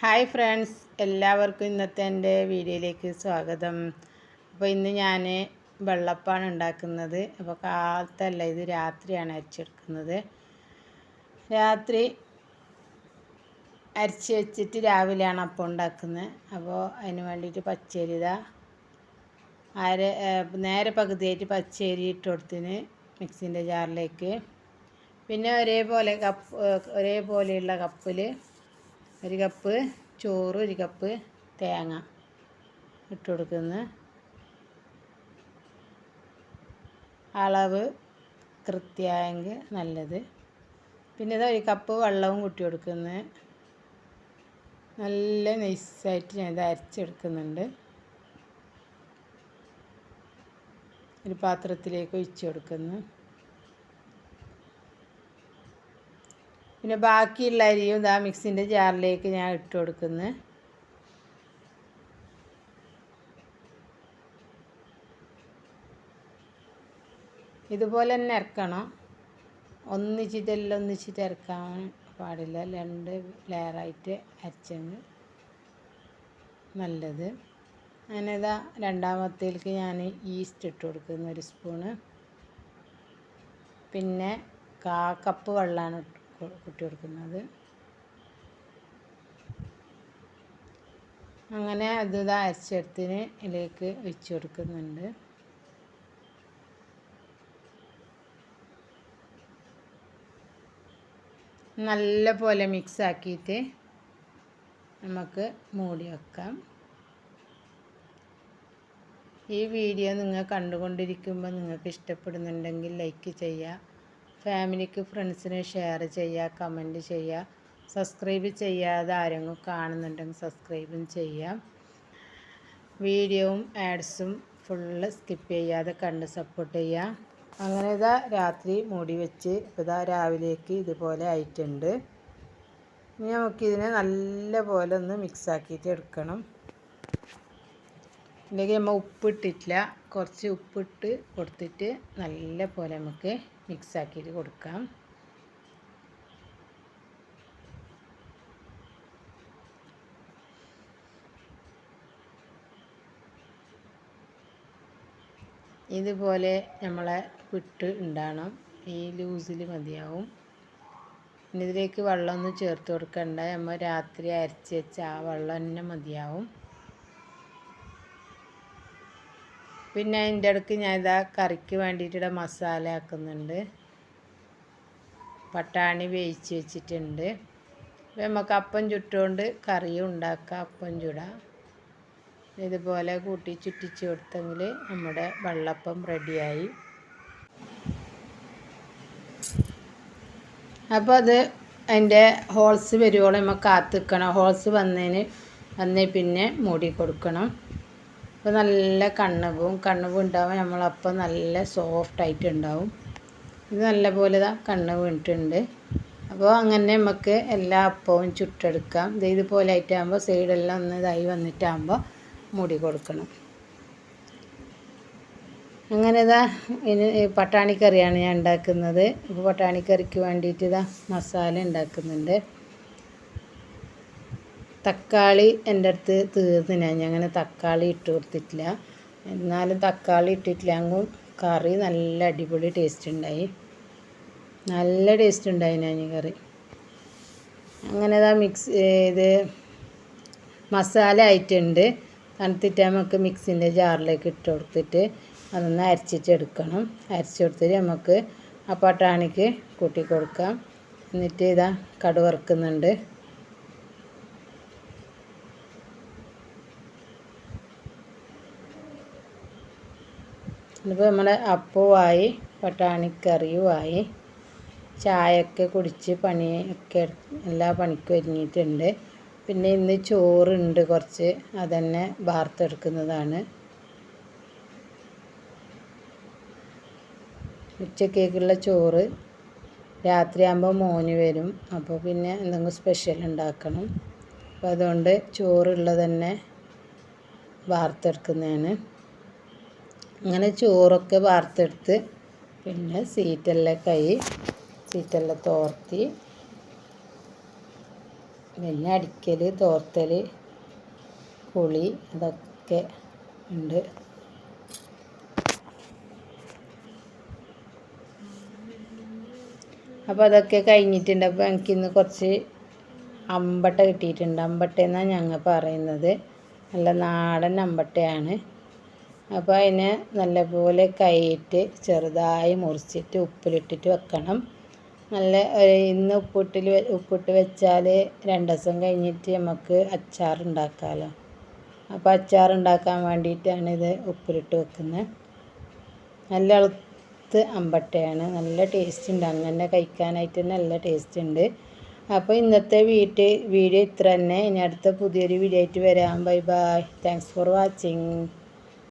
Hi friends, എല്ലാവർക്കും ഇന്നത്തെ എൻ്റെ വീഡിയോയിലേക്ക് സ്വാഗതം. അപ്പോൾ ഇന്ന് ഞാൻ വെള്ളപ്പാണ് ഉണ്ടാക്കുന്നത്. അപ്പോൾ കാലത്തല്ല, ഇത് രാത്രിയാണ് അരച്ചെടുക്കുന്നത്. രാത്രി അരച്ച് വെച്ചിട്ട് രാവിലെയാണ് അപ്പം ഉണ്ടാക്കുന്നത്. അപ്പോൾ അതിന് വേണ്ടിയിട്ട് പച്ചരി നേരെ പകുതിയായിട്ട് പച്ചരി ഇട്ട് കൊടുത്തിന് മിക്സിൻ്റെ ജാറിലേക്ക്. പിന്നെ ഒരേപോലെയുള്ള കപ്പിൽ 1 കപ്പ് ചോറ്, 1 കപ്പ് തേങ്ങ ഇട്ട് കൊടുക്കുന്നു. അളവ് കൃത്യമായെങ്കിൽ നല്ലത്. പിന്നെ 1 കപ്പ് വെള്ളവും കൂട്ടി കൊടുക്കുന്നു. നല്ല നൈസായിട്ട് ഞാൻ ഇത് അരച്ചെടുക്കുന്നുണ്ട്. ഒരു പാത്രത്തിലേക്ക് ഒഴിച്ച് കൊടുക്കുന്നു. പിന്നെ ബാക്കിയുള്ള അരിയും മിക്സിൻ്റെ ജാറിലേക്ക് ഞാൻ ഇട്ട് കൊടുക്കുന്നു. ഇതുപോലെ തന്നെ ഇറക്കണം. ഒന്നിച്ചിട്ട് ഇറക്കാൻ പാടില്ല. 2 ലെയറായിട്ട് അരച്ചെങ്കിൽ നല്ലത്. അങ്ങനെ രണ്ടാമത്തേക്ക് ഞാൻ ഈസ്റ്റ് ഇട്ട് കൊടുക്കുന്നു, 1 സ്പൂണ്. പിന്നെ 1/4 കപ്പ് വെള്ളമാണ് കൂട്ടി കൊടുക്കുന്നത്. അങ്ങനെ അത് അരച്ചെടുത്തിന് ഇതിലേക്ക് ഒഴിച്ച് കൊടുക്കുന്നുണ്ട്. നല്ല പോലെ മിക്സ് ആക്കിയിട്ട് നമുക്ക് മൂടി വെക്കാം. ഈ വീഡിയോ നിങ്ങൾ കണ്ടുകൊണ്ടിരിക്കുമ്പോൾ നിങ്ങൾക്ക് ഇഷ്ടപ്പെടുന്നുണ്ടെങ്കിൽ ലൈക്ക് ചെയ്യുക, ഫാമിലിക്ക് ഫ്രണ്ട്സിന് ഷെയർ ചെയ്യുക, കമൻറ്റ് ചെയ്യുക. സബ്സ്ക്രൈബ് ചെയ്യാതെ ആരെങ്കിലും കാണുന്നുണ്ടെങ്കിൽ സബ്സ്ക്രൈബും ചെയ്യുക. വീഡിയോയും ആഡ്സും ഫുള്ള് സ്കിപ്പ് ചെയ്യാതെ കണ്ട് സപ്പോർട്ട് ചെയ്യുക. അങ്ങനെ രാത്രി മൂടി വെച്ച് ഇപ്പോൾ രാവിലേക്ക് ഇതുപോലെ ആയിട്ടുണ്ട്. ഇനി നമുക്കിതിനെ നല്ല പോലെ ഒന്ന് മിക്സാക്കിയിട്ട് എടുക്കണം. ഇതിലേക്ക് നമ്മൾ ഉപ്പിട്ടിട്ടില്ല, കുറച്ച് ഉപ്പിട്ട് കൊടുത്തിട്ട് നല്ല പോലെ നമുക്ക് മിക്സാക്കിയിട്ട് കൊടുക്കാം. ഇതുപോലെ നമ്മളെ പിട്ട് ഉണ്ടാകണം. ഈ ലൂസിൽ മതിയാവും. ഇനി ഇതിലേക്ക് വെള്ളമൊന്നും ചേർത്ത് കൊടുക്കണ്ട. നമ്മൾ രാത്രി അരച്ച് വെച്ച ആ വെള്ളം തന്നെ മതിയാവും. പിന്നെ അതിൻ്റെ ഇടയ്ക്ക് ഞാൻ കറിക്ക് വേണ്ടിയിട്ട് മസാല ആക്കുന്നുണ്ട്. പട്ടാണി വേവിച്ച് വെച്ചിട്ടുണ്ട്. അപ്പോൾ നമുക്ക് അപ്പം ചുട്ടുകൊണ്ട് കറിയും ഉണ്ടാക്കാം, അപ്പം ചുടാം. ഇതുപോലെ കൂട്ടി ചുറ്റിച്ച് കൊടുത്തെങ്കിൽ നമ്മുടെ വെള്ളപ്പം റെഡിയായി. അപ്പോൾ അതിൻ്റെ ഹോൾസ് വരുവോളം നമുക്ക് കാത്ത് നിൽക്കണം. ഹോൾസ് വന്നേ പിന്നെ മൂടി കൊടുക്കണം. അപ്പോൾ നല്ല കണ്ണവും ഉണ്ടാവും. നമ്മളപ്പം നല്ല സോഫ്റ്റായിട്ട് ഉണ്ടാവും. ഇത് നല്ല പോലെ കണ്ണ് വീണിട്ടുണ്ട്. അപ്പോൾ അങ്ങനെ നമുക്ക് എല്ലാ അപ്പവും ചുട്ടെടുക്കാം. ഇതുപോലെ ആയിട്ടാകുമ്പോൾ സൈഡെല്ലാം ഒന്ന് ഇതായി വന്നിട്ടാകുമ്പോൾ മൂടി കൊടുക്കണം. അങ്ങനെ ഇനി പട്ടാണിക്കറിയാണ് ഞാൻ ഉണ്ടാക്കുന്നത്. അപ്പോൾ പട്ടാണിക്കറിക്ക് വേണ്ടിയിട്ട് മസാല ഉണ്ടാക്കുന്നുണ്ട്. തക്കാളി എൻ്റെ അടുത്ത് തീർന്നില്ല, അങ്ങനെ തക്കാളി ഇട്ട് കൊടുത്തിട്ടില്ല. എന്നാലും തക്കാളി ഇട്ടിട്ടില്ലെങ്കിൽ കറി നല്ല അടിപൊളി ടേസ്റ്റ് ഉണ്ടായി. നല്ല ടേസ്റ്റ് ഉണ്ടായി ഞാൻ കറി. അങ്ങനെ ഇത് മസാല ആയിട്ടുണ്ട്. തണുത്തിട്ട് നമുക്ക് മിക്സിൻ്റെ ജാറിലേക്ക് ഇട്ട് കൊടുത്തിട്ട് അതൊന്ന് അരച്ചിട്ടെടുക്കണം. അരച്ച് കൊടുത്തിട്ട് നമുക്ക് ആ പട്ടാണിക്ക് കൂട്ടി കൊടുക്കാം. എന്നിട്ട് കടുക് വറുക്കുന്നുണ്ട്. ഇപ്പോൾ നമ്മുടെ അപ്പവുമായി പട്ടാണിക്കറിയുമായി ചായയൊക്കെ കുടിച്ച് എല്ലാ പണിക്കും ഒരുങ്ങിയിട്ടുണ്ട്. പിന്നെ ഇന്ന് ചോറുണ്ട് കുറച്ച്, അതന്നെ വാർത്തെടുക്കുന്നതാണ്. ഉച്ചക്കേക്കുള്ള ചോറ് രാത്രിയാകുമ്പോൾ മോന് വരും. അപ്പോൾ പിന്നെ എന്തെങ്കിലും സ്പെഷ്യൽ ഉണ്ടാക്കണം. അപ്പോൾ അതുകൊണ്ട് ചോറുള്ളത് തന്നെ വാർത്തെടുക്കുന്നതാണ്. അങ്ങനെ ചോറൊക്കെ വാർത്തെടുത്ത് പിന്നെ സീറ്റെല്ലാം തോർത്തി പിന്നെ അടിക്കൽ, തോർത്തൽ, കുളി അതൊക്കെ ഉണ്ട്. അപ്പോൾ അതൊക്കെ കഴിഞ്ഞിട്ടുണ്ട്. അപ്പോൾ എനിക്കിന്ന് കുറച്ച് അമ്പട്ട കിട്ടിയിട്ടുണ്ട്. അമ്പട്ട എന്നാണ് ഞങ്ങൾ പറയുന്നത്. നല്ല നാടൻ അമ്പട്ടയാണ്. അപ്പോൾ അതിനെ നല്ലപോലെ കൈയിട്ട് ചെറുതായി മുറിച്ചിട്ട് ഉപ്പിലിട്ടിട്ട് വെക്കണം. നല്ല ഇന്ന് ഉപ്പിട്ട് വെച്ചാൽ 2 ദിവസം കഴിഞ്ഞിട്ട് നമുക്ക് അച്ചാറുണ്ടാക്കാമല്ലോ. അപ്പോൾ അച്ചാറുണ്ടാക്കാൻ വേണ്ടിയിട്ടാണ് ഇത് ഉപ്പിലിട്ട് വെക്കുന്നത്. നല്ല എളുത്ത് അമ്പട്ടയാണ്. നല്ല ടേസ്റ്റ് ഉണ്ട്. അങ്ങനെ കഴിക്കാനായിട്ട് തന്നെ നല്ല ടേസ്റ്റ് ഉണ്ട്. അപ്പോൾ ഇന്നത്തെ വീഡിയോ ഇത്ര തന്നെ. ഇനി അടുത്ത പുതിയൊരു വീഡിയോ ആയിട്ട് വരാം. Bye bye. Thanks for watching.